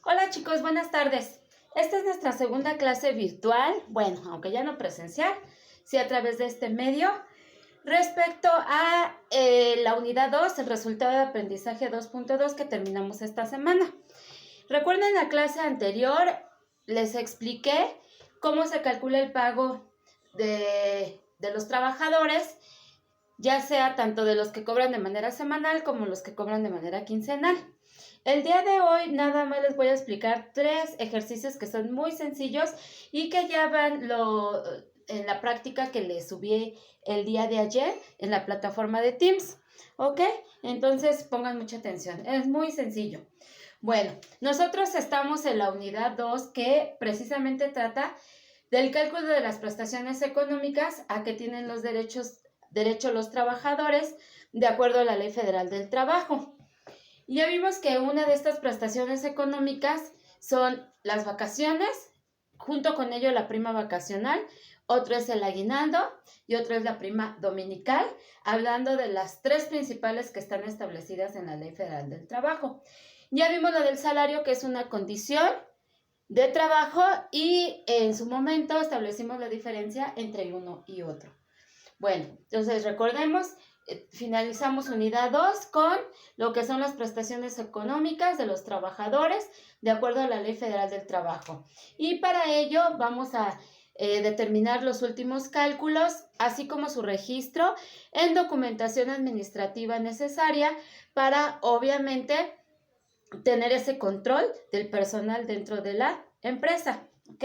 Hola chicos, buenas tardes. Esta es nuestra segunda clase virtual, bueno, aunque ya no presencial, sí a través de este medio, respecto a la unidad 2, el resultado de aprendizaje 2.2 que terminamos esta semana. Recuerden la clase anterior, les expliqué cómo se calcula el pago de los trabajadores, ya sea tanto de los que cobran de manera semanal como los que cobran de manera quincenal. El día de hoy nada más les voy a explicar 3 ejercicios que son muy sencillos y que ya van en la práctica que les subí el día de ayer en la plataforma de Teams. ¿Ok? Entonces pongan mucha atención, es muy sencillo. Bueno, nosotros estamos en la unidad 2 que precisamente trata del cálculo de las prestaciones económicas a que tienen los derechos los trabajadores de acuerdo a la Ley Federal del Trabajo. Ya vimos que una de estas prestaciones económicas son las vacaciones, junto con ello la prima vacacional, otro es el aguinaldo y otro es la prima dominical, hablando de las 3 principales que están establecidas en la Ley Federal del Trabajo. Ya vimos lo del salario, que es una condición de trabajo, y en su momento establecimos la diferencia entre uno y otro. Bueno, entonces recordemos, finalizamos unidad 2 con lo que son las prestaciones económicas de los trabajadores de acuerdo a la Ley Federal del Trabajo. Y para ello vamos a determinar los últimos cálculos, así como su registro en documentación administrativa necesaria para, obviamente, tener ese control del personal dentro de la empresa. ¿Ok?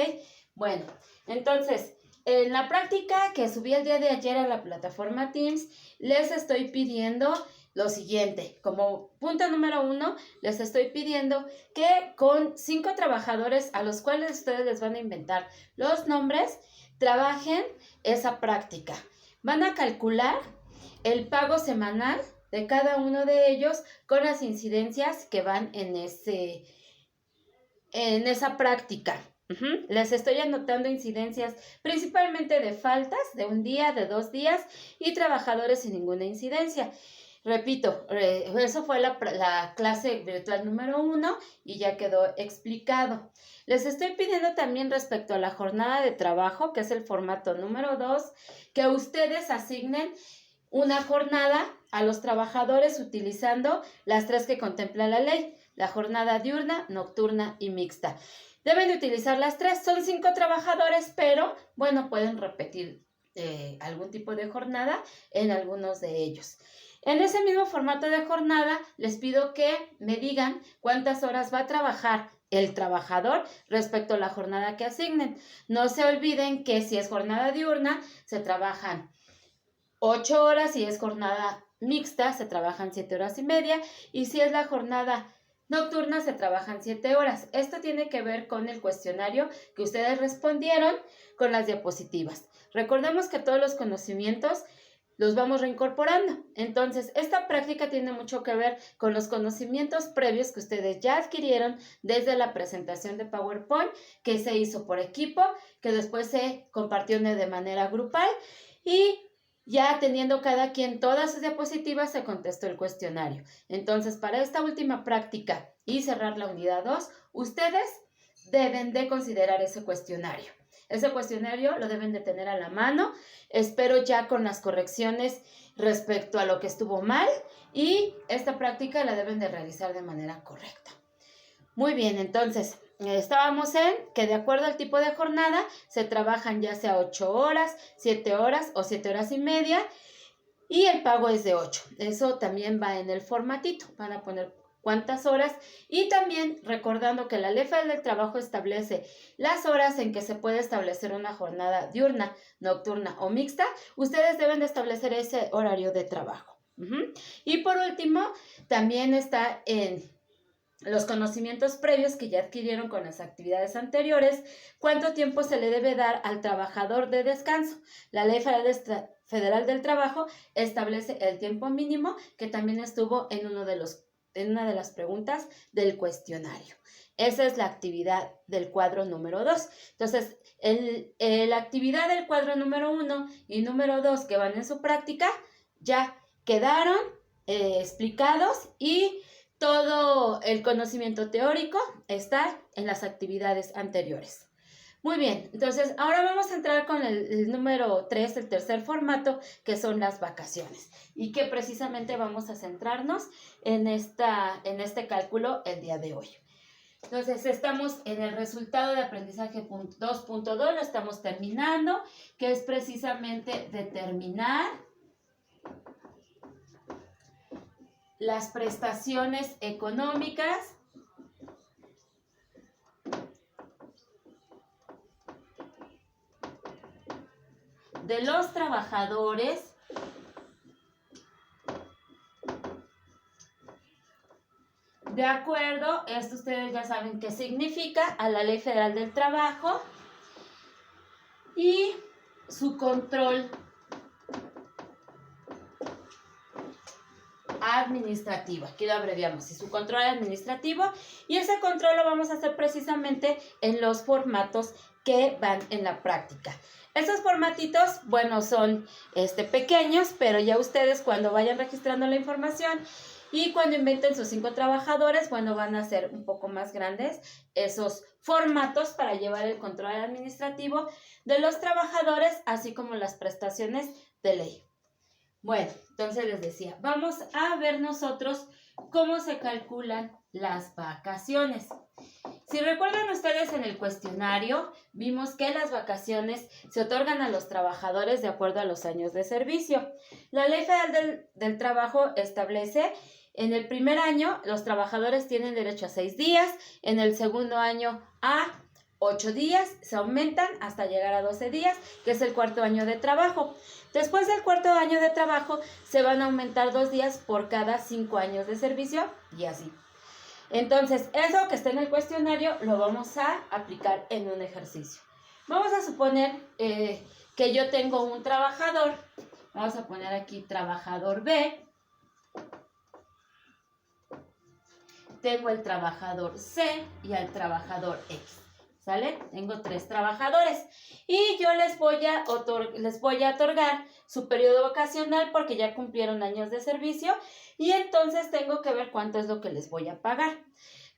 Bueno, entonces, en la práctica que subí el día de ayer a la plataforma Teams, les estoy pidiendo lo siguiente. Como punto número 1, les estoy pidiendo que con 5 trabajadores a los cuales ustedes les van a inventar los nombres, trabajen esa práctica. Van a calcular el pago semanal de cada uno de ellos con las incidencias que van en esa práctica. Les estoy anotando incidencias principalmente de faltas de un día, de 2 días y trabajadores sin ninguna incidencia. Repito, eso fue la clase virtual número 1 y ya quedó explicado. Les estoy pidiendo también respecto a la jornada de trabajo, que es el formato número 2, que ustedes asignen una jornada a los trabajadores utilizando las 3 que contempla la ley: la jornada diurna, nocturna y mixta. Deben de utilizar las 3, son 5 trabajadores, pero bueno, pueden repetir algún tipo de jornada en algunos de ellos. En ese mismo formato de jornada, les pido que me digan cuántas horas va a trabajar el trabajador respecto a la jornada que asignen. No se olviden que si es jornada diurna, se trabajan 8 horas, si es jornada mixta, se trabajan 7 horas y media, y si es la jornada nocturna, se trabajan 7 horas. Esto tiene que ver con el cuestionario que ustedes respondieron con las diapositivas. Recordemos que todos los conocimientos los vamos reincorporando. Entonces, esta práctica tiene mucho que ver con los conocimientos previos que ustedes ya adquirieron desde la presentación de PowerPoint que se hizo por equipo, que después se compartió de manera grupal, y ya teniendo cada quien todas sus diapositivas, se contestó el cuestionario. Entonces, para esta última práctica y cerrar la unidad 2, ustedes deben de considerar ese cuestionario. Ese cuestionario lo deben de tener a la mano. Espero ya con las correcciones respecto a lo que estuvo mal, y esta práctica la deben de realizar de manera correcta. Muy bien, entonces estábamos en que de acuerdo al tipo de jornada se trabajan ya sea 8 horas, 7 horas o 7 horas y media, y el pago es de 8. Eso también va en el formatito, van a poner cuántas horas, y también recordando que la Ley Federal del Trabajo establece las horas en que se puede establecer una jornada diurna, nocturna o mixta. Ustedes deben de establecer ese horario de trabajo. Y por último, también está en los conocimientos previos que ya adquirieron con las actividades anteriores, cuánto tiempo se le debe dar al trabajador de descanso. La Ley Federal del Trabajo establece el tiempo mínimo, que también estuvo en una de las preguntas del cuestionario. Esa es la actividad del cuadro número 2. Entonces, la actividad del cuadro número 1 y número 2 que van en su práctica ya quedaron explicados, y todo el conocimiento teórico está en las actividades anteriores. Muy bien, entonces ahora vamos a entrar con el número 3, el tercer formato, que son las vacaciones, y que precisamente vamos a centrarnos en este cálculo el día de hoy. Entonces estamos en el resultado de aprendizaje 2.2, lo estamos terminando, que es precisamente determinar las prestaciones económicas de los trabajadores de acuerdo, esto ustedes ya saben qué significa, a la Ley Federal del Trabajo y su control administrativo. Aquí lo abreviamos, y su control administrativo, y ese control lo vamos a hacer precisamente en los formatos que van en la práctica. Estos formatitos, bueno, son pequeños, pero ya ustedes cuando vayan registrando la información y cuando inventen sus 5 trabajadores, bueno, van a ser un poco más grandes esos formatos para llevar el control administrativo de los trabajadores, así como las prestaciones de ley. Bueno, entonces les decía, vamos a ver nosotros cómo se calculan las vacaciones. Si recuerdan ustedes en el cuestionario, vimos que las vacaciones se otorgan a los trabajadores de acuerdo a los años de servicio. La Ley Federal del Trabajo establece en el primer año los trabajadores tienen derecho a 6 días, en el segundo año a 8 días, se aumentan hasta llegar a 12 días, que es el cuarto año de trabajo. Después del cuarto año de trabajo se van a aumentar 2 días por cada 5 años de servicio y así. Entonces, eso que está en el cuestionario lo vamos a aplicar en un ejercicio. Vamos a suponer que yo tengo un trabajador, vamos a poner aquí trabajador B, tengo el trabajador C y el trabajador X, ¿sale? Tengo 3 trabajadores y yo les voy a otorgar su periodo vacacional porque ya cumplieron años de servicio y entonces tengo que ver cuánto es lo que les voy a pagar.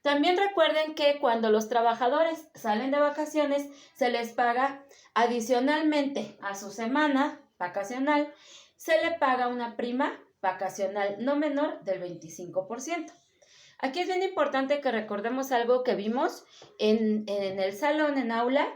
También recuerden que cuando los trabajadores salen de vacaciones se les paga adicionalmente a su semana vacacional, se le paga una prima vacacional no menor del 25%. Aquí es bien importante que recordemos algo que vimos en el salón, en aula,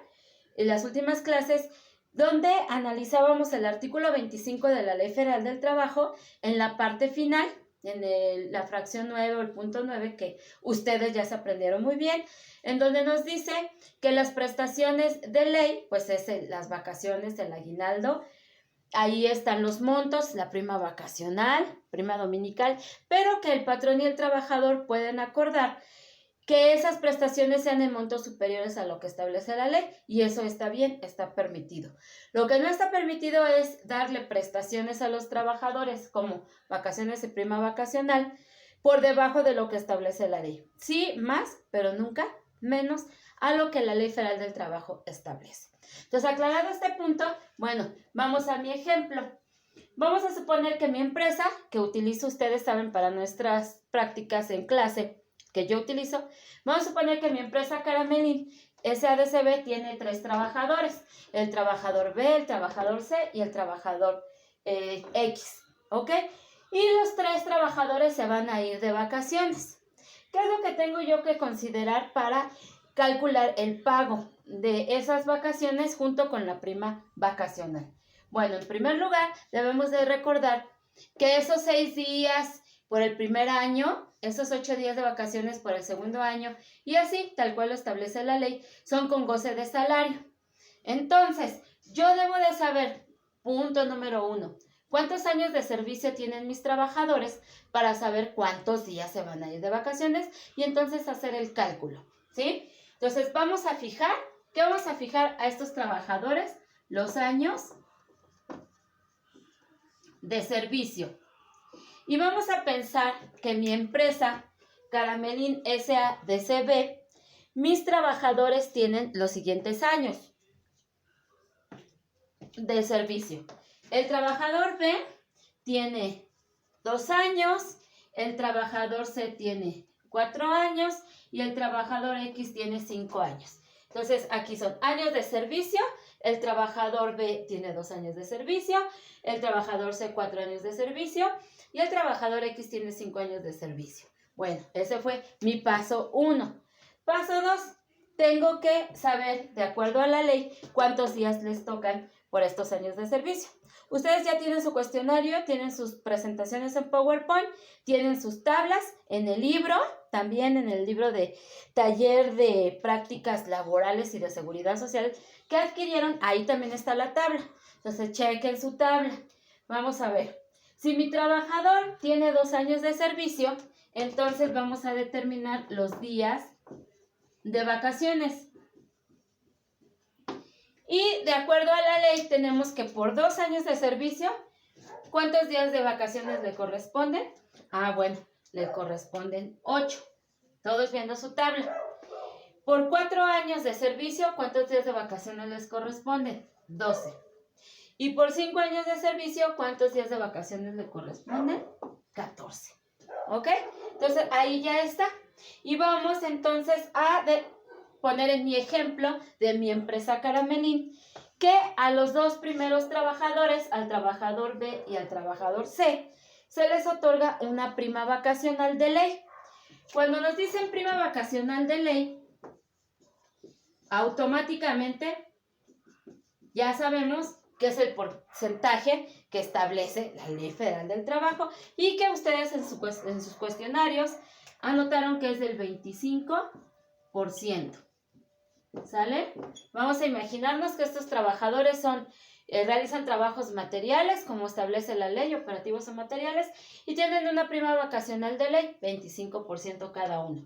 en las últimas clases, donde analizábamos el artículo 25 de la Ley Federal del Trabajo en la parte final, en la fracción 9 o el punto 9, que ustedes ya se aprendieron muy bien, en donde nos dice que las prestaciones de ley, pues es las vacaciones, el aguinaldo, ahí están los montos, la prima vacacional, prima dominical, pero que el patrón y el trabajador pueden acordar que esas prestaciones sean en montos superiores a lo que establece la ley, y eso está bien, está permitido. Lo que no está permitido es darle prestaciones a los trabajadores, como vacaciones y prima vacacional, por debajo de lo que establece la ley. Sí, más, pero nunca menos a lo que la Ley Federal del Trabajo establece. Entonces, aclarado este punto, bueno, vamos a mi ejemplo. Vamos a suponer que mi empresa, que utilizo, ustedes saben, para nuestras prácticas en clase, que yo utilizo, vamos a suponer que mi empresa Caramelín SADCB tiene 3 trabajadores, el trabajador B, el trabajador C y el trabajador X, ¿ok? Y los 3 trabajadores se van a ir de vacaciones. ¿Qué es lo que tengo yo que considerar para calcular el pago de esas vacaciones junto con la prima vacacional? Bueno, en primer lugar, debemos de recordar que esos 6 días por el primer año, esos 8 días de vacaciones por el segundo año, y así, tal cual lo establece la ley, son con goce de salario. Entonces, yo debo de saber, punto número 1, cuántos años de servicio tienen mis trabajadores para saber cuántos días se van a ir de vacaciones y entonces hacer el cálculo, ¿sí? Entonces, vamos a fijar, ¿qué vamos a fijar a estos trabajadores? Los años de servicio. Y vamos a pensar que mi empresa, Caramelín SADCB, mis trabajadores tienen los siguientes años de servicio. El trabajador B tiene 2 años, el trabajador C tiene 4 años y el trabajador X tiene 5 años. Entonces, aquí son años de servicio, el trabajador B tiene 2 años de servicio, el trabajador C 4 años de servicio y el trabajador X tiene 5 años de servicio. Bueno, ese fue mi paso 1. Paso 2, tengo que saber, de acuerdo a la ley, cuántos días les tocan por estos años de servicio. Ustedes ya tienen su cuestionario, tienen sus presentaciones en PowerPoint, tienen sus tablas en el libro, también en el libro de taller de prácticas laborales y de seguridad social que adquirieron, ahí también está la tabla. Entonces chequen su tabla. Vamos a ver. Si mi trabajador tiene 2 años de servicio, entonces vamos a determinar los días de vacaciones. Y de acuerdo a la ley tenemos que por 2 años de servicio, ¿cuántos días de vacaciones le corresponden? Bueno, le corresponden 8. Todos viendo su tabla. Por 4 años de servicio, ¿cuántos días de vacaciones les corresponden? 12. Y por 5 años de servicio, ¿cuántos días de vacaciones le corresponden? 14. ¿Ok? Entonces, ahí ya está. Y vamos entonces a poner en mi ejemplo de mi empresa Caramelín, que a los 2 primeros trabajadores, al trabajador B y al trabajador C, se les otorga una prima vacacional de ley. Cuando nos dicen prima vacacional de ley, automáticamente ya sabemos que es el porcentaje que establece la Ley Federal del Trabajo y que ustedes en sus cuestionarios anotaron que es del 25%. ¿Sale? Vamos a imaginarnos que estos trabajadores realizan trabajos materiales, como establece la ley, operativos o materiales, y tienen una prima vacacional de ley, 25% cada uno.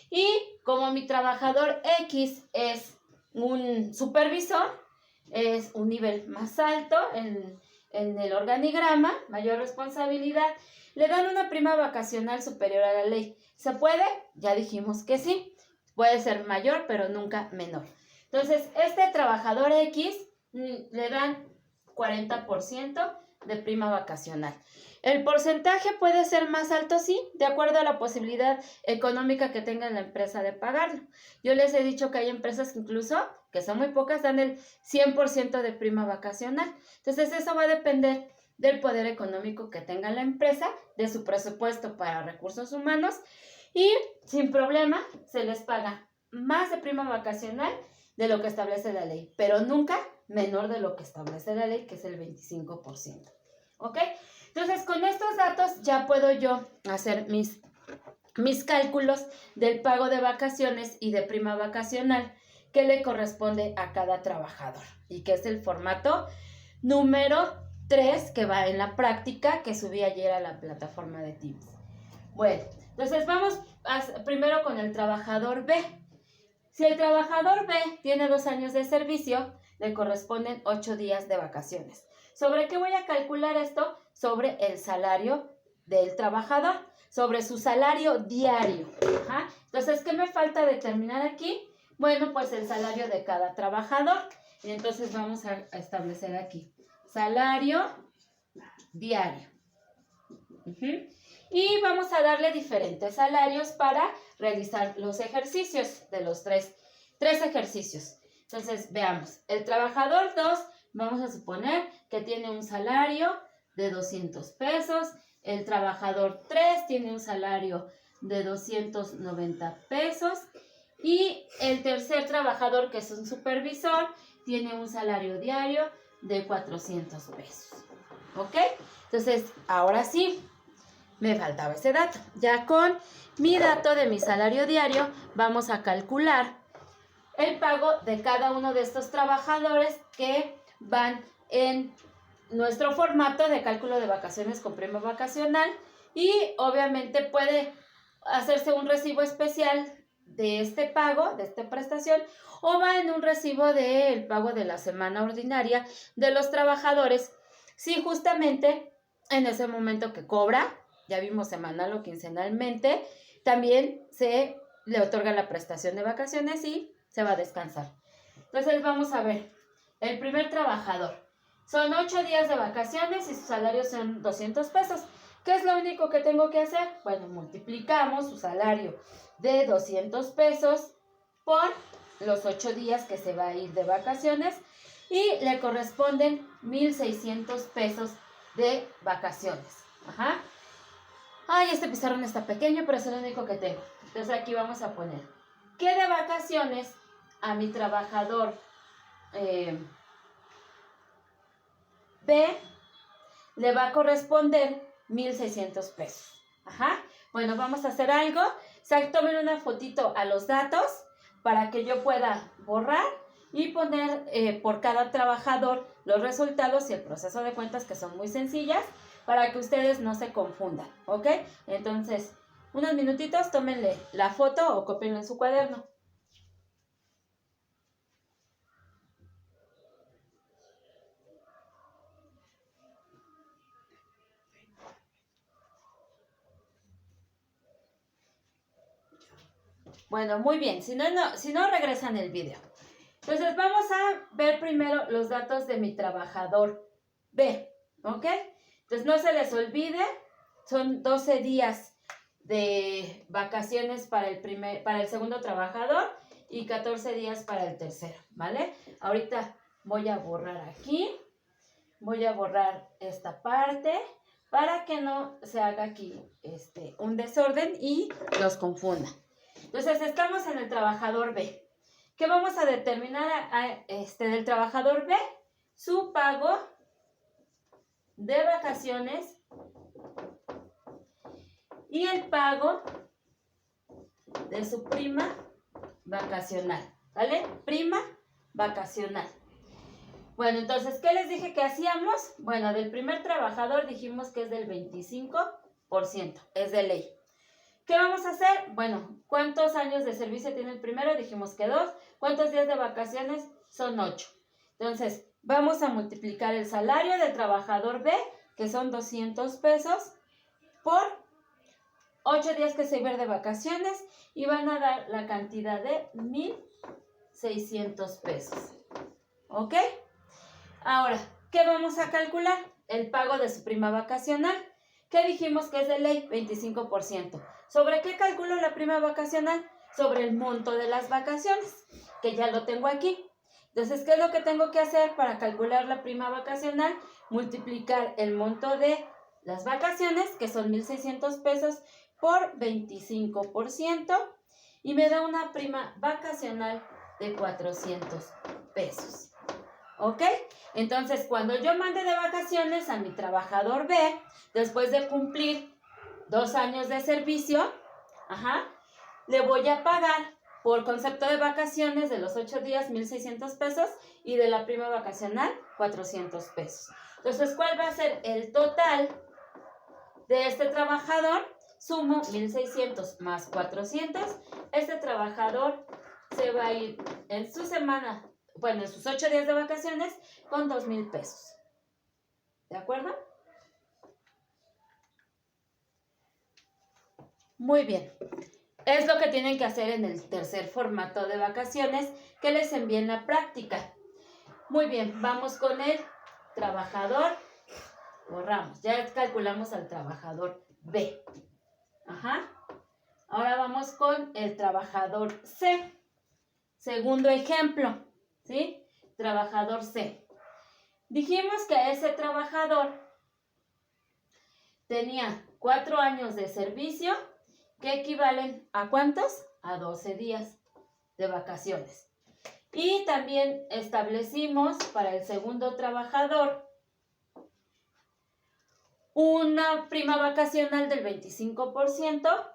Y como mi trabajador X es un supervisor, es un nivel más alto en el organigrama, mayor responsabilidad, le dan una prima vacacional superior a la ley. ¿Se puede? Ya dijimos que sí. Puede ser mayor, pero nunca menor. Entonces, este trabajador X le dan 40% de prima vacacional. El porcentaje puede ser más alto, sí, de acuerdo a la posibilidad económica que tenga la empresa de pagarlo. Yo les he dicho que hay empresas que incluso, que son muy pocas, dan el 100% de prima vacacional. Entonces, eso va a depender del poder económico que tenga la empresa, de su presupuesto para recursos humanos, y sin problema se les paga más de prima vacacional de lo que establece la ley, pero nunca menor de lo que establece la ley, que es el 25%. ¿Ok? Entonces, con estos datos ya puedo yo hacer mis cálculos del pago de vacaciones y de prima vacacional que le corresponde a cada trabajador y que es el formato número 3 que va en la práctica que subí ayer a la plataforma de Teams. Bueno, entonces vamos primero con el trabajador B. Si el trabajador B tiene 2 años de servicio, le corresponden 8 días de vacaciones. ¿Sobre qué voy a calcular esto? Sobre el salario del trabajador, sobre su salario diario. Ajá. Entonces, ¿qué me falta determinar aquí? Bueno, pues el salario de cada trabajador. Y entonces vamos a establecer aquí salario diario. Y vamos a darle diferentes salarios para realizar los ejercicios de los tres ejercicios. Entonces, veamos. El trabajador 2, vamos a suponer que tiene un salario de 200 pesos. El trabajador 3 tiene un salario de 290 pesos. Y el tercer trabajador, que es un supervisor, tiene un salario diario de 400 pesos. ¿Ok? Entonces, ahora sí, me faltaba ese dato. Ya con mi dato de mi salario diario, vamos a calcular el pago de cada uno de estos trabajadores que van en nuestro formato de cálculo de vacaciones con prima vacacional, y obviamente puede hacerse un recibo especial de este pago, de esta prestación, o va en un recibo del pago de la semana ordinaria de los trabajadores, si justamente en ese momento que cobra, ya vimos semanal o quincenalmente, también se le otorga la prestación de vacaciones y se va a descansar. Entonces vamos a ver, el primer trabajador, son 8 días de vacaciones y su salario son 200 pesos. ¿Qué es lo único que tengo que hacer? Bueno, multiplicamos su salario de 200 pesos por los 8 días que se va a ir de vacaciones y le corresponden 1,600 pesos de vacaciones. Ajá. Ay, este pizarrón está pequeño, pero es el único que tengo. Entonces aquí vamos a poner que de vacaciones a mi trabajador B le va a corresponder 1,600 pesos. Ajá. Bueno, vamos a hacer algo. Tomen una fotito a los datos para que yo pueda borrar y poner por cada trabajador los resultados y el proceso de cuentas, que son muy sencillas, para que ustedes no se confundan, ¿ok? Entonces, unos minutitos, tómenle la foto o cópienla en su cuaderno. Bueno, muy bien, si no regresan el video. Entonces, vamos a ver primero los datos de mi trabajador B, ¿ok? Entonces, no se les olvide, son 12 días de vacaciones para el segundo trabajador y 14 días para el tercero, ¿vale? Ahorita voy a borrar aquí, voy a borrar esta parte para que no se haga aquí un desorden y los confunda. Entonces, estamos en el trabajador B. ¿Qué vamos a determinar del trabajador B? Su pago de vacaciones y el pago de su prima vacacional, ¿vale? Prima vacacional. Bueno, entonces, ¿qué les dije que hacíamos? Bueno, del primer trabajador dijimos que es del 25%, es de ley. ¿Qué vamos a hacer? Bueno, ¿cuántos años de servicio tiene el primero? Dijimos que 2. ¿Cuántos días de vacaciones? Son 8. Entonces, vamos a multiplicar el salario del trabajador B, que son 200 pesos, por 8 días que se va de vacaciones y van a dar la cantidad de 1,600 pesos. ¿Ok? Ahora, ¿qué vamos a calcular? El pago de su prima vacacional. ¿Qué dijimos que es de ley? 25%. ¿Sobre qué calculo la prima vacacional? Sobre el monto de las vacaciones, que ya lo tengo aquí. Entonces, ¿qué es lo que tengo que hacer para calcular la prima vacacional? Multiplicar el monto de las vacaciones, que son 1,600 pesos, por 25%, y me da una prima vacacional de 400 pesos. ¿Ok? Entonces, cuando yo mande de vacaciones a mi trabajador B, después de cumplir 2 años de servicio, le voy a pagar por concepto de vacaciones de los 8 días 1,600 pesos y de la prima vacacional 400 pesos. Entonces, ¿cuál va a ser el total de este trabajador? Sumo 1,600 más 400. Este trabajador se va a ir en su semana, bueno, en sus 8 días de vacaciones con 2,000 pesos. ¿De acuerdo? Muy bien. Es lo que tienen que hacer en el tercer formato de vacaciones que les envié en la práctica. Muy bien, vamos con el trabajador. Borramos, ya calculamos al trabajador B. Ahora vamos con el trabajador C. Segundo ejemplo, ¿sí? Trabajador C. Dijimos que ese trabajador tenía 4 años de servicio, que equivalen ¿a cuántos? A 12 días de vacaciones. Y también establecimos para el segundo trabajador una prima vacacional del 25%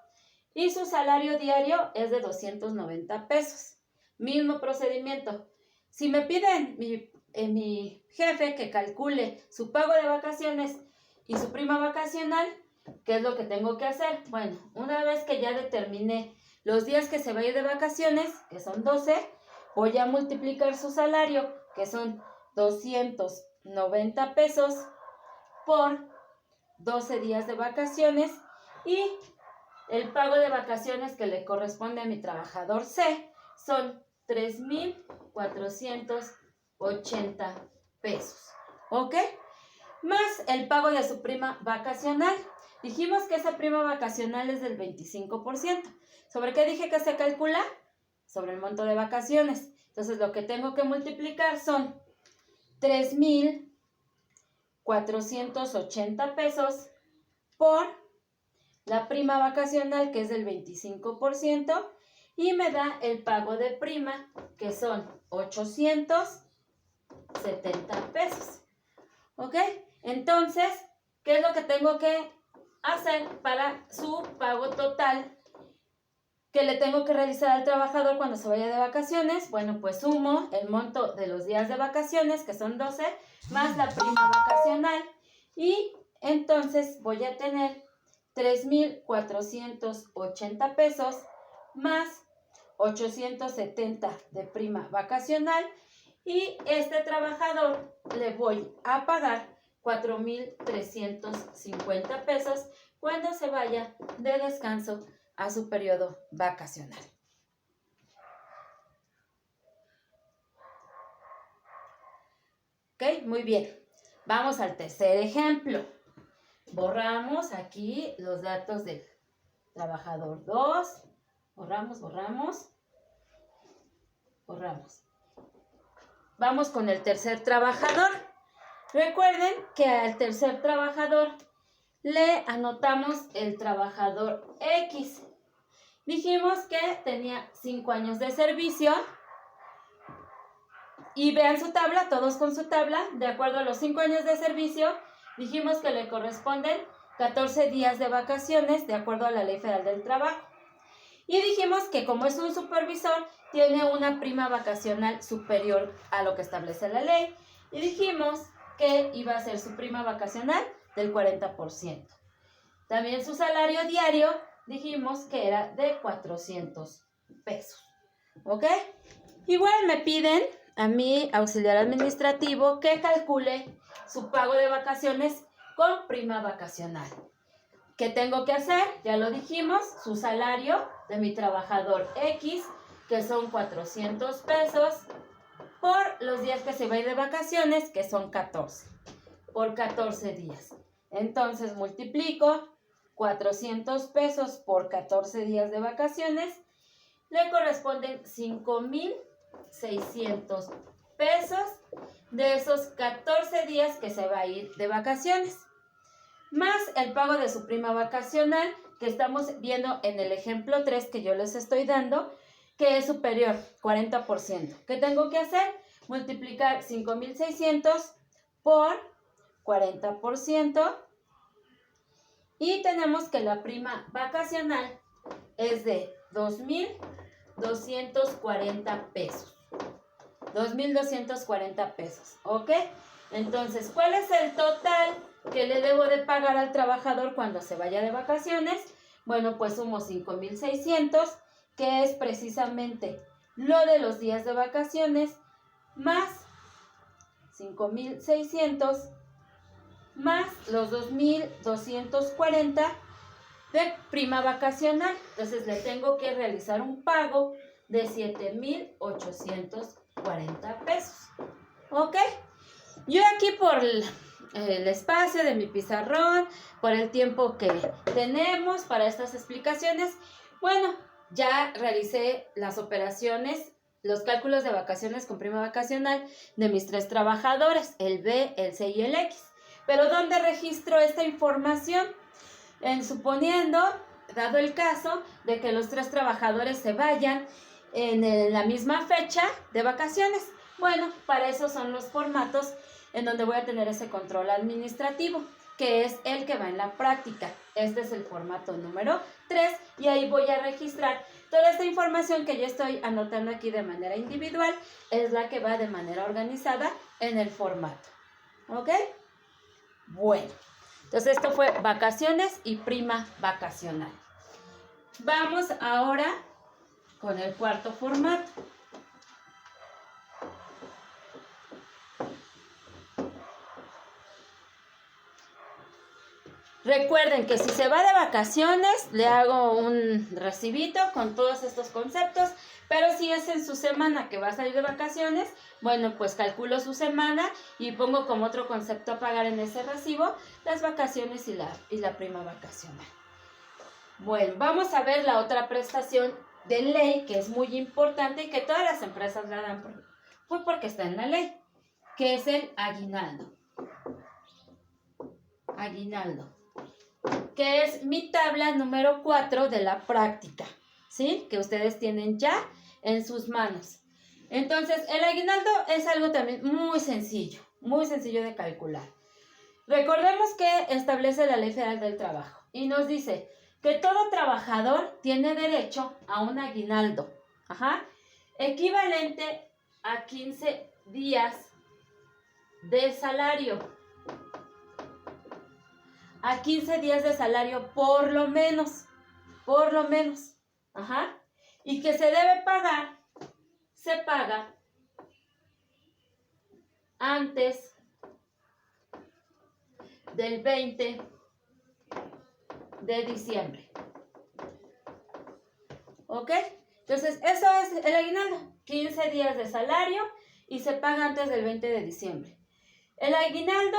y su salario diario es de 290 pesos. Mismo procedimiento. Si me piden mi jefe que calcule su pago de vacaciones y su prima vacacional, ¿qué es lo que tengo que hacer? Bueno, una vez que ya determiné los días que se va a ir de vacaciones, que son 12, voy a multiplicar su salario, que son 290 pesos, por 12 días de vacaciones, y el pago de vacaciones que le corresponde a mi trabajador C son 3,480 pesos. ¿Ok? Más el pago de su prima vacacional. Dijimos que esa prima vacacional es del 25%. ¿Sobre qué dije que se calcula? Sobre el monto de vacaciones. Entonces, lo que tengo que multiplicar son 3,480 pesos por la prima vacacional, que es del 25%, y me da el pago de prima, que son 870 pesos. ¿Ok? Entonces, ¿qué es lo que tengo que hacer para su pago total que le tengo que realizar al trabajador cuando se vaya de vacaciones? Bueno, pues sumo el monto de los días de vacaciones, que son 12, más la prima vacacional, y entonces voy a tener 3,480 pesos más 870 de prima vacacional, y este trabajador le voy a pagar 4,350 pesos cuando se vaya de descanso a su periodo vacacional. Ok, muy bien. Vamos al tercer ejemplo. Borramos aquí los datos del trabajador 2. Borramos. Vamos con el tercer trabajador. Recuerden que al tercer trabajador le anotamos el trabajador X. Dijimos que tenía 5 años de servicio. Y vean su tabla, todos con su tabla. De acuerdo a los 5 años de servicio, dijimos que le corresponden 14 días de vacaciones, de acuerdo a la Ley Federal del Trabajo. Y dijimos que como es un supervisor, tiene una prima vacacional superior a lo que establece la ley. Y dijimos que iba a ser su prima vacacional del 40%. También su salario diario dijimos que era de 400 pesos. ¿Ok? Igual me piden a mi auxiliar administrativo que calcule su pago de vacaciones con prima vacacional. ¿Qué tengo que hacer? Ya lo dijimos, su salario de mi trabajador X, que son 400 pesos, por los días que se va a ir de vacaciones, que son 14, por 14 días. Entonces multiplico 400 pesos por 14 días de vacaciones, le corresponden 5,600 pesos de esos 14 días que se va a ir de vacaciones, más el pago de su prima vacacional, que estamos viendo en el ejemplo 3 que yo les estoy dando, que es superior, 40%. ¿Qué tengo que hacer? Multiplicar 5,600 por 40%, y tenemos que la prima vacacional es de 2,240 pesos. 2,240 pesos, ¿ok? Entonces, ¿cuál es el total que le debo de pagar al trabajador cuando se vaya de vacaciones? Bueno, pues sumo 5,600, que es precisamente lo de los días de vacaciones, más 5,600, más los 2,240 de prima vacacional. Entonces le tengo que realizar un pago de 7,840 pesos. ¿Ok? Yo aquí por el espacio de mi pizarrón, por el tiempo que tenemos para estas explicaciones, bueno, ya realicé las operaciones, los cálculos de vacaciones con prima vacacional de mis 3 trabajadores, el B, el C y el X. Pero ¿dónde registro esta información? Suponiendo, dado el caso de que los 3 trabajadores se vayan en la misma fecha de vacaciones. Bueno, para eso son los formatos en donde voy a tener ese control administrativo, que es el que va en la práctica. Este es el formato número 3 y ahí voy a registrar toda esta información que yo estoy anotando aquí de manera individual, es la que va de manera organizada en el formato. ¿Ok? Bueno, entonces esto fue vacaciones y prima vacacional. Vamos ahora con el cuarto formato. Recuerden que si se va de vacaciones, le hago un recibito con todos estos conceptos, pero si es en su semana que va a salir de vacaciones, bueno, pues calculo su semana y pongo como otro concepto a pagar en ese recibo las vacaciones y la prima vacacional. Bueno, vamos a ver la otra prestación de ley que es muy importante y que todas las empresas la dan porque está en la ley, que es el aguinaldo. Aguinaldo, que es mi tabla número 4 de la práctica, ¿sí? Que ustedes tienen ya en sus manos. Entonces, el aguinaldo es algo también muy sencillo de calcular. Recordemos que establece la Ley Federal del Trabajo y nos dice que todo trabajador tiene derecho a un aguinaldo, equivalente a 15 días de salario. A 15 días de salario por lo menos, y que se debe pagar, se paga antes del 20 de diciembre. ¿Ok? Entonces, eso es el aguinaldo, 15 días de salario y se paga antes del 20 de diciembre. El aguinaldo,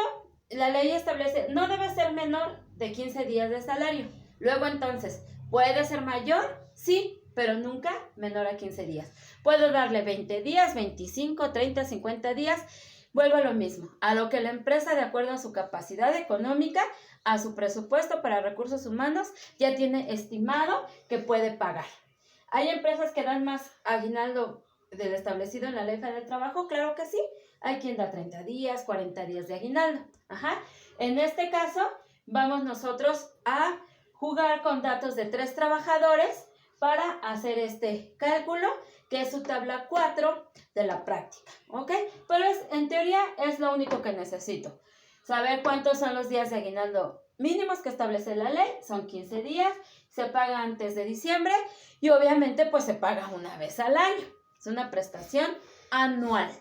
la ley establece, no debe ser menor de 15 días de salario. Luego entonces, ¿puede ser mayor? Sí, pero nunca menor a 15 días. Puedo darle 20 días, 25, 30, 50 días. Vuelvo a lo mismo, a lo que la empresa, de acuerdo a su capacidad económica, a su presupuesto para recursos humanos, ya tiene estimado que puede pagar. ¿Hay empresas que dan más aguinaldo del establecido en la Ley Federal del Trabajo? Claro que sí. Hay quien da 30 días, 40 días de aguinaldo. En este caso, vamos nosotros a jugar con datos de 3 trabajadores para hacer este cálculo, que es su tabla 4 de la práctica, ¿ok? Pero en teoría es lo único que necesito. Saber cuántos son los días de aguinaldo mínimos que establece la ley, son 15 días, se paga antes de diciembre y obviamente pues se paga una vez al año. Es una prestación anual.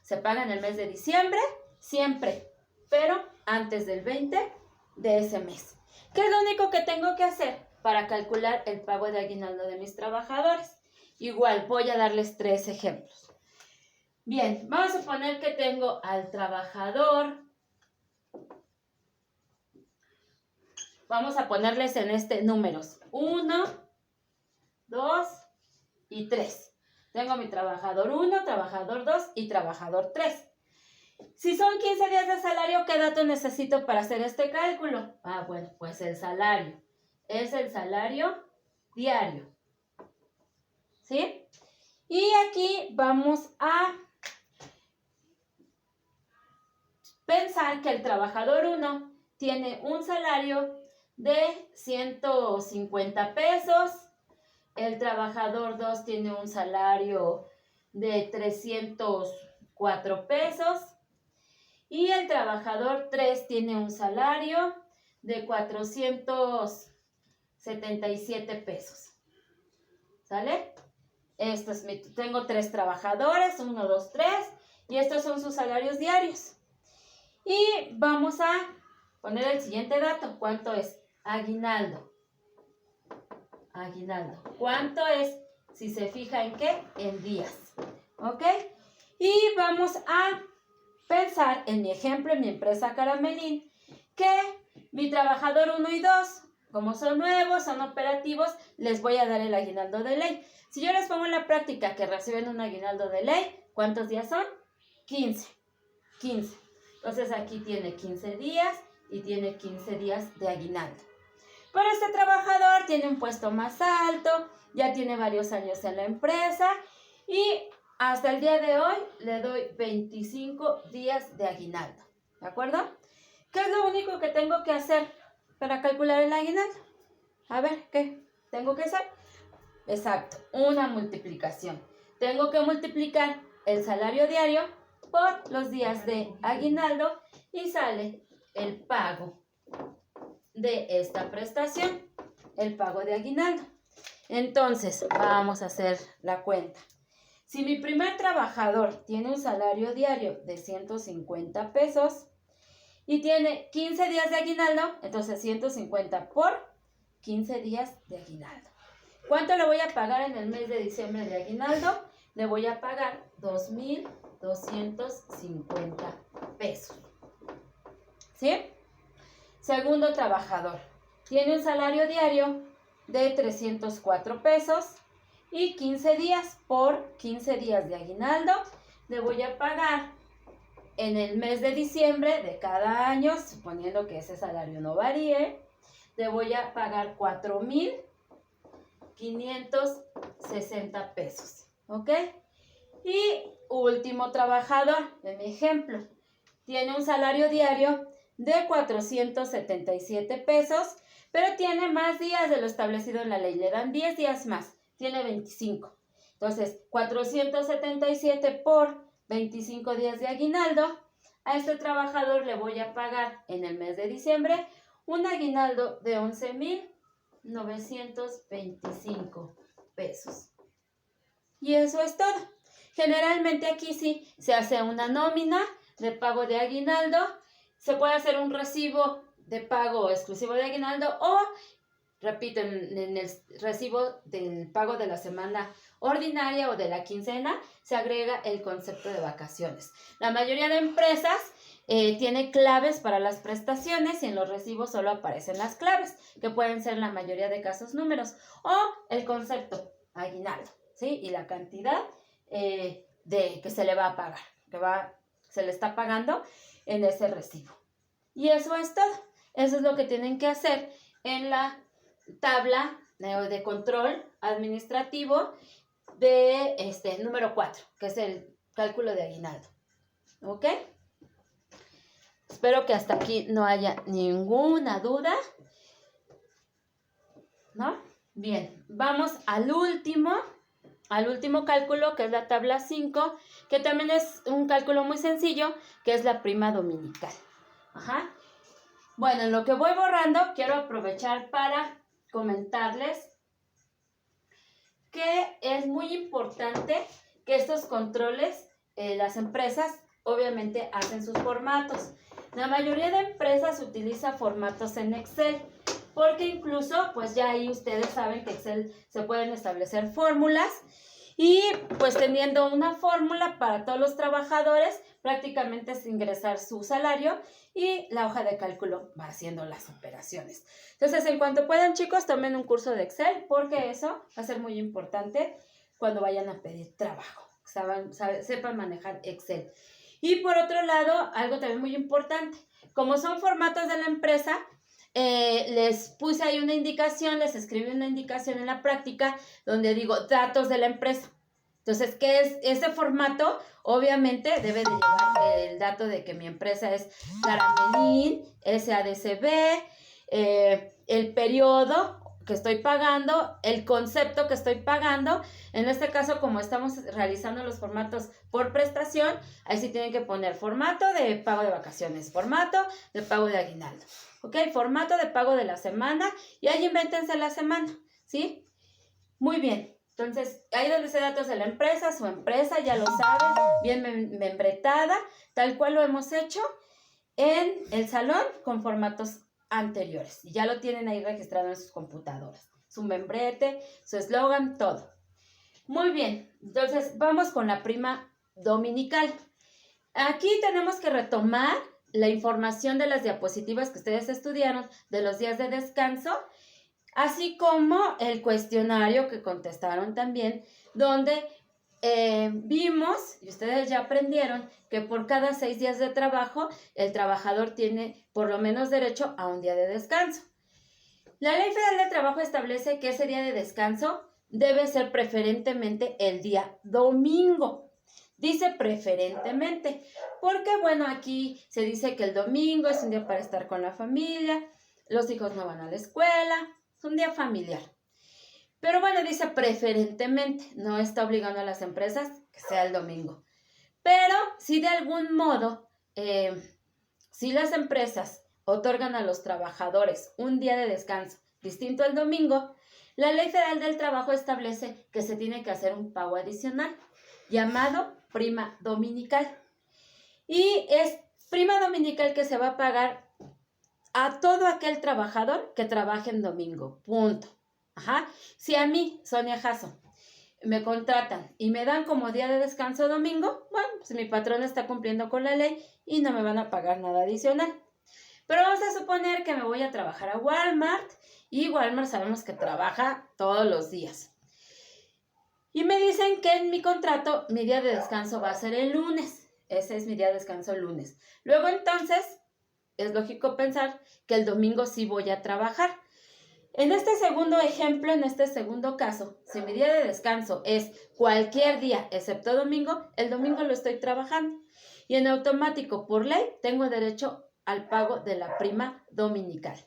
Se paga en el mes de diciembre, siempre, pero antes del 20 de ese mes. ¿Qué es lo único que tengo que hacer para calcular el pago de aguinaldo de mis trabajadores? Igual, voy a darles 3 ejemplos. Bien, vamos a suponer que tengo al trabajador. Vamos a ponerles en números 1, 2 y 3. Tengo mi trabajador 1, trabajador 2 y trabajador 3. Si son 15 días de salario, ¿qué dato necesito para hacer este cálculo? Bueno, pues el salario. Es el salario diario. ¿Sí? Y aquí vamos a pensar que el trabajador 1 tiene un salario de 150 pesos. El trabajador 2 tiene un salario de 304 pesos. Y el trabajador 3 tiene un salario de 477 pesos. ¿Sale? Tengo 3 trabajadores, 1, 2, 3. Y estos son sus salarios diarios. Y vamos a poner el siguiente dato. ¿Cuánto es? Aguinaldo. Aguinaldo. ¿Cuánto es? Si se fija en qué, en días. ¿Ok? Y vamos a pensar en mi ejemplo, en mi empresa Caramelín, que mi trabajador 1 y 2, como son nuevos, son operativos, les voy a dar el aguinaldo de ley. Si yo les pongo en la práctica que reciben un aguinaldo de ley, ¿cuántos días son? 15. 15. Entonces aquí tiene 15 días y tiene 15 días de aguinaldo. Pero este trabajador tiene un puesto más alto, ya tiene varios años en la empresa y hasta el día de hoy le doy 25 días de aguinaldo. ¿De acuerdo? ¿Qué es lo único que tengo que hacer para calcular el aguinaldo? A ver, ¿qué tengo que hacer? Exacto, una multiplicación. Tengo que multiplicar el salario diario por los días de aguinaldo y sale el pago de esta prestación, el pago de aguinaldo. Entonces, vamos a hacer la cuenta. Si mi primer trabajador tiene un salario diario de 150 pesos y tiene 15 días de aguinaldo, entonces 150 por 15 días de aguinaldo. ¿Cuánto le voy a pagar en el mes de diciembre de aguinaldo? Le voy a pagar 2,250 pesos. ¿Sí? Segundo trabajador. Tiene un salario diario de 304 pesos y 15 días por 15 días de aguinaldo. Le voy a pagar en el mes de diciembre de cada año, suponiendo que ese salario no varíe, le voy a pagar 4,560 pesos. ¿Ok? Y último trabajador, de mi ejemplo, tiene un salario diario de 477 pesos, pero tiene más días de lo establecido en la ley. Le dan 10 días más, tiene 25. Entonces, 477 por 25 días de aguinaldo. A este trabajador le voy a pagar en el mes de diciembre un aguinaldo de 11,925 pesos. Y eso es todo. Generalmente aquí sí se hace una nómina de pago de aguinaldo. Se puede hacer un recibo de pago exclusivo de aguinaldo o, repito, en el recibo del pago de la semana ordinaria o de la quincena se agrega el concepto de vacaciones. La mayoría de empresas tiene claves para las prestaciones y en los recibos solo aparecen las claves, que pueden ser en la mayoría de casos números, o el concepto aguinaldo, ¿sí? Y la cantidad que se le va a pagar, se le está pagando en ese recibo. Y eso es todo. Eso es lo que tienen que hacer en la tabla de control administrativo de número 4, que es el cálculo de aguinaldo. ¿Ok? Espero que hasta aquí no haya ninguna duda. ¿No? Bien, vamos al último cálculo, que es la tabla 5, que también es un cálculo muy sencillo, que es la prima dominical. Ajá. Bueno, en lo que voy borrando, quiero aprovechar para comentarles que es muy importante que estos controles, las empresas obviamente hacen sus formatos. La mayoría de empresas utiliza formatos en Excel, porque incluso pues ya ahí ustedes saben que Excel se pueden establecer fórmulas y pues teniendo una fórmula para todos los trabajadores, prácticamente es ingresar su salario y la hoja de cálculo va haciendo las operaciones. Entonces, en cuanto puedan, chicos, tomen un curso de Excel, porque eso va a ser muy importante cuando vayan a pedir trabajo. Sepan manejar Excel. Y por otro lado, algo también muy importante, como son formatos de la empresa, les puse ahí una indicación, les escribí una indicación en la práctica donde digo datos de la empresa. Entonces, ¿qué es ese formato? Obviamente debe de llevar el dato de que mi empresa es Caramelín, SADCB, el periodo que estoy pagando, el concepto que estoy pagando. En este caso, como estamos realizando los formatos por prestación, ahí sí tienen que poner formato de pago de vacaciones, formato de pago de aguinaldo, ¿ok? Formato de pago de la semana, y ahí invéntense la semana, ¿sí? Muy bien. Entonces, ahí donde se datos de la empresa, su empresa, ya lo saben, bien membretada, tal cual lo hemos hecho en el salón con formatos anteriores. Y ya lo tienen ahí registrado en sus computadoras. Su membrete, su eslogan, todo. Muy bien, entonces vamos con la prima dominical. Aquí tenemos que retomar la información de las diapositivas que ustedes estudiaron de los días de descanso, así como el cuestionario que contestaron también, donde vimos, y ustedes ya aprendieron, que por cada 6 días de trabajo, el trabajador tiene por lo menos derecho a un día de descanso. La Ley Federal del Trabajo establece que ese día de descanso debe ser preferentemente el día domingo. Dice preferentemente, porque bueno, aquí se dice que el domingo es un día para estar con la familia, los hijos no van a la escuela, es un día familiar. Pero bueno, dice preferentemente, no está obligando a las empresas que sea el domingo. Pero si de algún modo, si las empresas otorgan a los trabajadores un día de descanso distinto al domingo, la Ley Federal del Trabajo establece que se tiene que hacer un pago adicional llamado prima dominical. Y Prima dominical que se va a pagar a todo aquel trabajador que trabaje en domingo, punto. Ajá. Si a mí, Sonia Jasso, me contratan y me dan como día de descanso domingo, bueno, pues mi patrón está cumpliendo con la ley y no me van a pagar nada adicional. Pero vamos a suponer que me voy a trabajar a Walmart y Walmart sabemos que trabaja todos los días. Y me dicen que en mi contrato mi día de descanso va a ser el lunes. Ese es mi día de descanso el lunes. Luego entonces es lógico pensar que el domingo sí voy a trabajar. En este segundo ejemplo, en este segundo caso, si mi día de descanso es cualquier día excepto domingo, el domingo lo estoy trabajando. Y en automático, por ley, tengo derecho al pago de la prima dominical.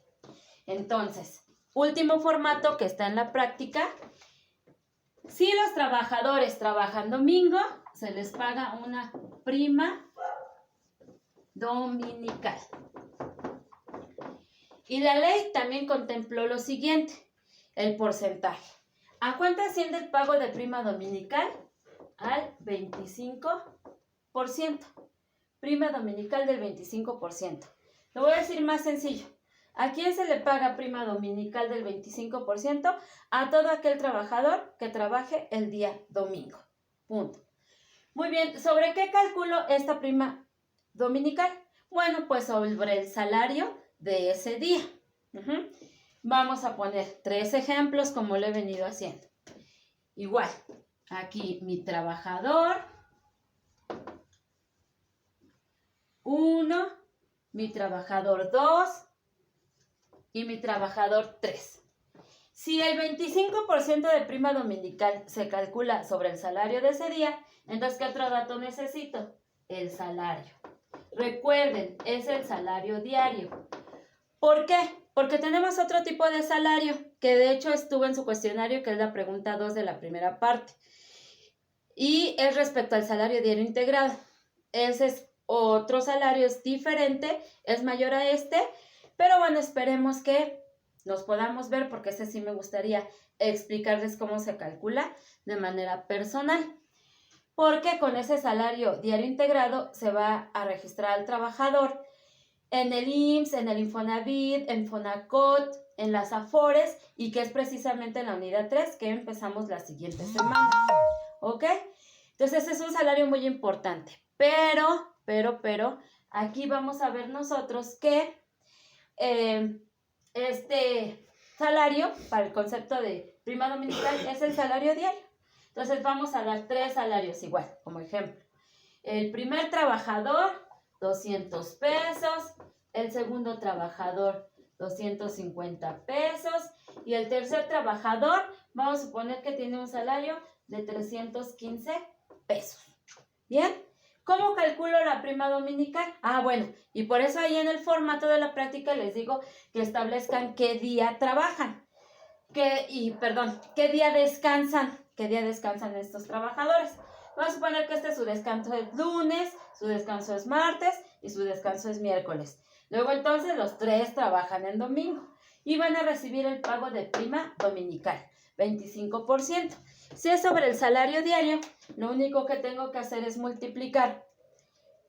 Entonces, último formato que está en la práctica. Si los trabajadores trabajan domingo, se les paga una prima dominical. Y la ley también contempló lo siguiente, el porcentaje. ¿A cuánto asciende el pago de prima dominical? Al 25%. Prima dominical del 25%. Lo voy a decir más sencillo. ¿A quién se le paga prima dominical del 25%? A todo aquel trabajador que trabaje el día domingo. Punto. Muy bien, ¿sobre qué calculo esta prima dominical? Bueno, pues sobre el salario de ese día. Vamos a poner 3 ejemplos como lo he venido haciendo. Igual, aquí mi trabajador 1, mi trabajador 2 y mi trabajador 3. Si el 25% de prima dominical se calcula sobre el salario de ese día, entonces, ¿qué otro dato necesito? El salario. Recuerden, es el salario diario. ¿Por qué? Porque tenemos otro tipo de salario, que de hecho estuvo en su cuestionario, que es la pregunta 2 de la primera parte. Y es respecto al salario diario integrado. Ese es otro salario, es diferente, es mayor a este, pero bueno, esperemos que nos podamos ver, porque ese sí me gustaría explicarles cómo se calcula de manera personal. Porque con ese salario diario integrado se va a registrar al trabajador en el IMSS, en el Infonavit, en Fonacot, en las Afores, y que es precisamente en la unidad 3 que empezamos la siguiente semana. ¿Ok? Entonces es un salario muy importante. Pero, aquí vamos a ver nosotros que este salario, para el concepto de prima dominical, es el salario diario. Entonces vamos a dar 3 salarios igual, como ejemplo. El primer trabajador, 200 pesos. El segundo trabajador, 250 pesos. Y el tercer trabajador, vamos a suponer que tiene un salario de 315 pesos. ¿Bien? ¿Cómo calculo la prima dominical? Bueno, y por eso ahí en el formato de la práctica les digo que establezcan qué día trabajan. ¿Qué día descansan? ¿Qué día descansan estos trabajadores? Vamos a suponer que su descanso es lunes, su descanso es martes y su descanso es miércoles. Luego entonces los 3 trabajan en domingo y van a recibir el pago de prima dominical, 25%. Si es sobre el salario diario, lo único que tengo que hacer es multiplicar.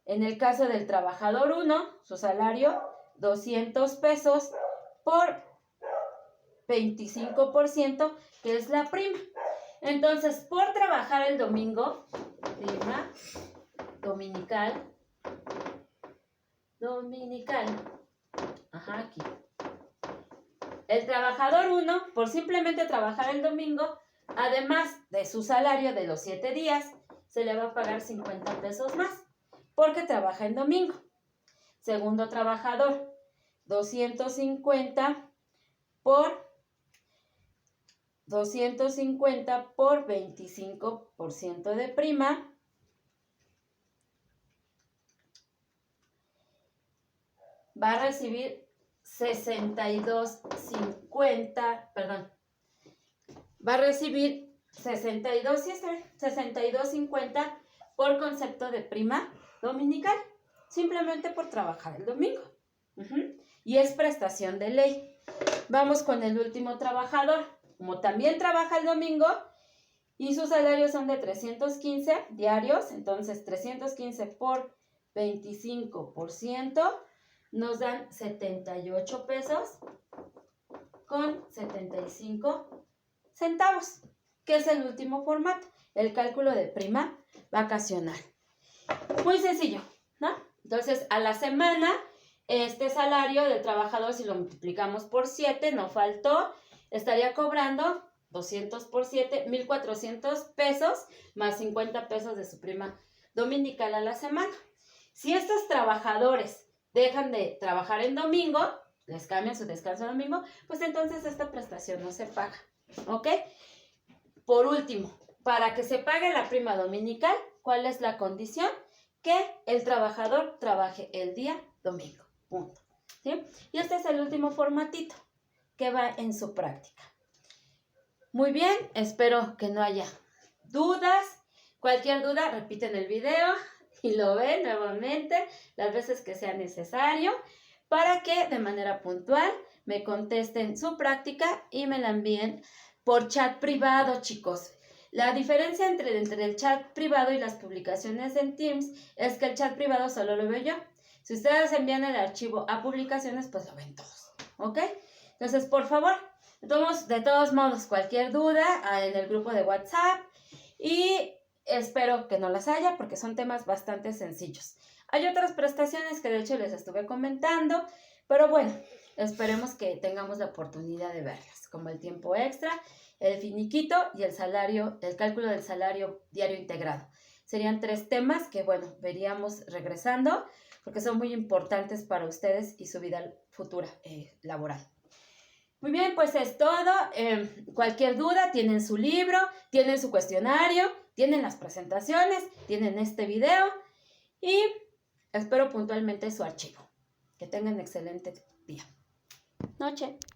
En el caso del trabajador 1, su salario, 200 pesos por 25%, que es la prima. Entonces, por trabajar el domingo, prima dominical, aquí. El trabajador 1, por simplemente trabajar el domingo, además de su salario de los 7 días, se le va a pagar 50 pesos más, porque trabaja en domingo. Segundo trabajador, 250 por 25% de prima, va a recibir 62.50 por concepto de prima dominical, simplemente por trabajar el domingo. Y es prestación de ley. Vamos con el último trabajador. Como también trabaja el domingo y sus salarios son de 315 diarios, entonces 315 por 25% nos dan 78 pesos con 75 centavos, que es el último formato, el cálculo de prima vacacional. Muy sencillo, ¿no? Entonces, a la semana, este salario del trabajador, si lo multiplicamos por 7, no faltó, estaría cobrando 200 por 7, 1,400 pesos más 50 pesos de su prima dominical a la semana. Si estos trabajadores dejan de trabajar en domingo, les cambian su descanso de domingo, pues entonces esta prestación no se paga, ¿ok? Por último, para que se pague la prima dominical, ¿cuál es la condición? Que el trabajador trabaje el día domingo, punto, ¿sí? Y este es el último formatito que va en su práctica. Muy bien, espero que no haya dudas. Cualquier duda, repiten el video y lo ven nuevamente las veces que sea necesario para que de manera puntual me contesten su práctica y me la envíen por chat privado, chicos. La diferencia entre el chat privado y las publicaciones en Teams es que el chat privado solo lo veo yo. Si ustedes envían el archivo a publicaciones, pues lo ven todos, ¿ok? Entonces, por favor, de todos modos, cualquier duda en el grupo de WhatsApp y espero que no las haya porque son temas bastante sencillos. Hay otras prestaciones que de hecho les estuve comentando, pero bueno, esperemos que tengamos la oportunidad de verlas, como el tiempo extra, el finiquito y el salario, el cálculo del salario diario integrado. Serían 3 temas que, bueno, veríamos regresando porque son muy importantes para ustedes y su vida futura laboral. Muy bien, pues es todo. Cualquier duda, tienen su libro, tienen su cuestionario, tienen las presentaciones, tienen este video y espero puntualmente su archivo. Que tengan excelente día. Noche.